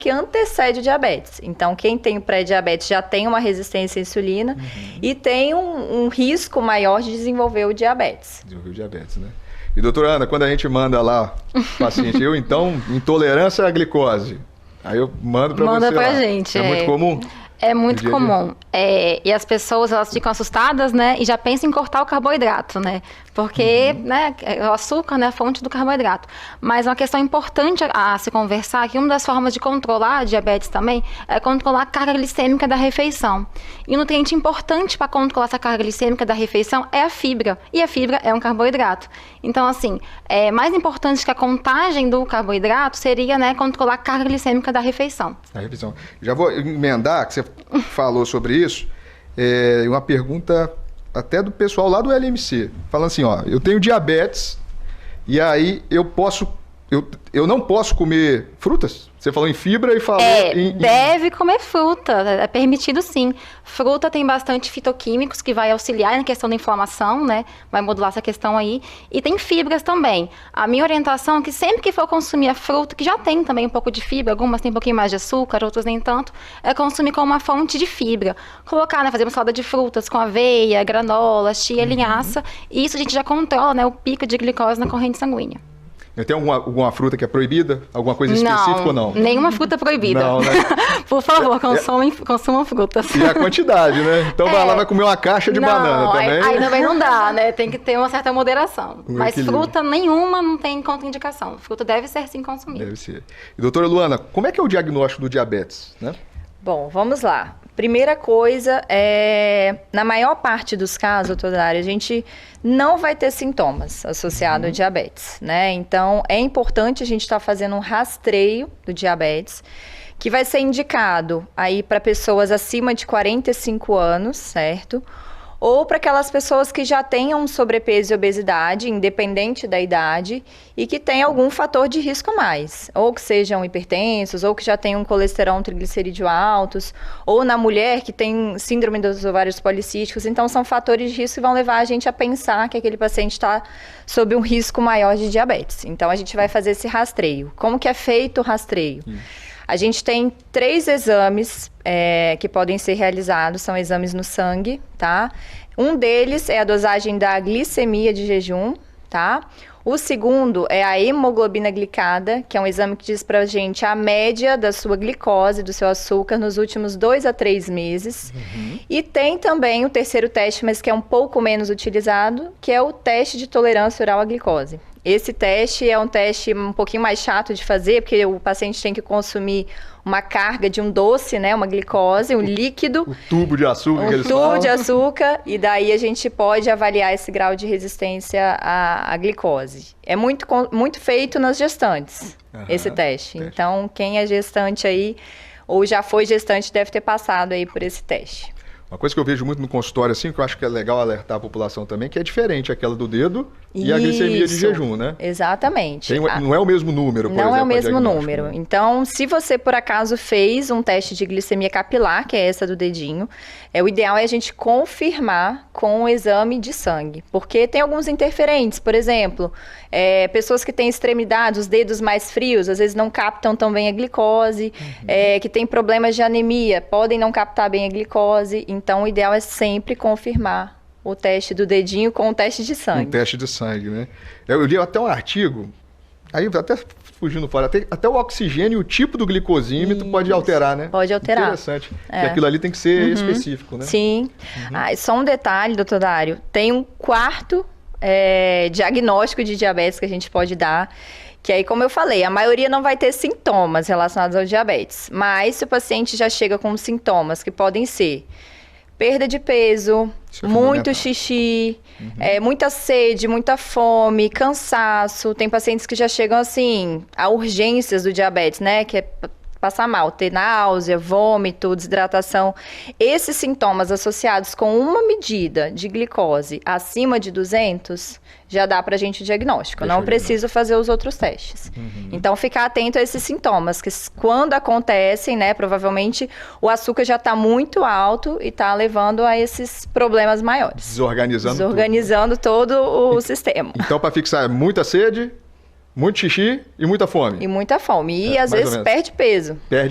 que antecede o diabetes. Então, quem tem o pré-diabetes já tem uma resistência à insulina e tem um risco maior de desenvolver o diabetes. Desenvolver o diabetes, né? E, doutora Ana, quando a gente manda lá paciente, eu então, intolerância à glicose, aí eu mando para você. Manda pra lá. gente. É muito comum? É muito comum. E as pessoas, elas ficam assustadas, né? E já pensam em cortar o carboidrato, né? Porque, né, o açúcar, né, é a fonte do carboidrato. Mas uma questão importante a se conversar, que uma das formas de controlar a diabetes também é controlar a carga glicêmica da refeição. E um nutriente importante para controlar essa carga glicêmica da refeição é a fibra. E a fibra é um carboidrato. Então, assim, mais importante que a contagem do carboidrato seria, né, controlar a carga glicêmica da refeição. A refeição. Já vou emendar, que você falou sobre isso, uma pergunta até do pessoal lá do LMC, falando assim, ó, eu tenho diabetes e aí eu não posso comer frutas? Você falou em fibra e falou deve comer fruta, é permitido sim. Fruta tem bastante fitoquímicos que vai auxiliar na questão da inflamação, né? Vai modular essa questão aí. E tem fibras também. A minha orientação é que sempre que for consumir a fruta, que já tem também um pouco de fibra, algumas tem um pouquinho mais de açúcar, outras nem tanto, é consumir como uma fonte de fibra. Colocar, né? Fazer uma salada de frutas com aveia, granola, chia, linhaça. E isso a gente já controla, né? O pico de glicose na corrente sanguínea. Tem alguma fruta que é proibida? Alguma coisa específica ou não? Nenhuma fruta proibida. Não, né? Por favor, consumam frutas. E a quantidade, né? Então vai comer uma caixa de banana também. Aí também não dá, né? Tem que ter uma certa moderação. Mas fruta nenhuma não tem contraindicação. Fruta deve ser sim consumida. Deve ser. E doutora Luana, como é que é o diagnóstico do diabetes, né? Bom, vamos lá. Primeira coisa na maior parte dos casos, doutora Dário, a gente não vai ter sintomas associados ao diabetes, né? Então, é importante a gente estar fazendo um rastreio do diabetes, que vai ser indicado aí para pessoas acima de 45 anos, certo? Ou para aquelas pessoas que já tenham sobrepeso e obesidade, independente da idade, e que tem algum fator de risco a mais. Ou que sejam hipertensos, ou que já tenham colesterol e triglicerídeo altos, ou na mulher que tem síndrome dos ovários policísticos. Então, são fatores de risco que vão levar a gente a pensar que aquele paciente está sob um risco maior de diabetes. Então, a gente vai fazer esse rastreio. Como que é feito o rastreio? A gente tem 3 exames que podem ser realizados, são exames no sangue, tá? Um deles é a dosagem da glicemia de jejum, tá? O segundo é a hemoglobina glicada, que é um exame que diz pra gente a média da sua glicose, do seu açúcar, nos últimos 2 a 3 meses. E tem também o terceiro teste, mas que é um pouco menos utilizado, que é o teste de tolerância oral à glicose. Esse teste é um teste um pouquinho mais chato de fazer, porque o paciente tem que consumir uma carga de um doce, né, uma glicose, um líquido. O tubo de açúcar que eles falam. Um tubo de açúcar, e daí a gente pode avaliar esse grau de resistência à glicose. É muito feito nas gestantes, esse teste. Então, quem é gestante aí, ou já foi gestante, deve ter passado aí por esse teste. Uma coisa que eu vejo muito no consultório, assim, que eu acho que é legal alertar a população também, que é diferente aquela do dedo e a glicemia de jejum, né? Exatamente. Não é o mesmo número, por exemplo. Não é o mesmo número. Né? Então, se você, por acaso, fez um teste de glicemia capilar, que é essa do dedinho, o ideal é a gente confirmar com o exame de sangue. Porque tem alguns interferentes, por exemplo, pessoas que têm extremidades, os dedos mais frios, às vezes não captam tão bem a glicose, que tem problemas de anemia, podem não captar bem a glicose. Então, o ideal é sempre confirmar o teste do dedinho com o teste de sangue. Um teste de sangue, né? Eu li até um artigo, aí até fugindo fora, até o oxigênio, o tipo do glicosímetro pode alterar, né? Pode alterar. Interessante. E aquilo ali tem que ser específico, né? Sim. Só um detalhe, doutor Dário, tem um quarto diagnóstico de diabetes que a gente pode dar, que aí, como eu falei, a maioria não vai ter sintomas relacionados ao diabetes, mas se o paciente já chega com sintomas que podem ser perda de peso, muito xixi, muita sede, muita fome, cansaço. Tem pacientes que já chegam assim a urgências do diabetes, né? Que é passar mal, ter náusea, vômito, desidratação. Esses sintomas associados com uma medida de glicose acima de 200, já dá pra gente o diagnóstico. Não preciso fazer os outros testes. Então, ficar atento a esses sintomas, que quando acontecem, né, provavelmente o açúcar já tá muito alto e tá levando a esses problemas maiores. Desorganizando todo o sistema. Então, para fixar, muita sede, Muito xixi e muita fome. E muita fome. E às mais ou vezes menos. perde peso. Perde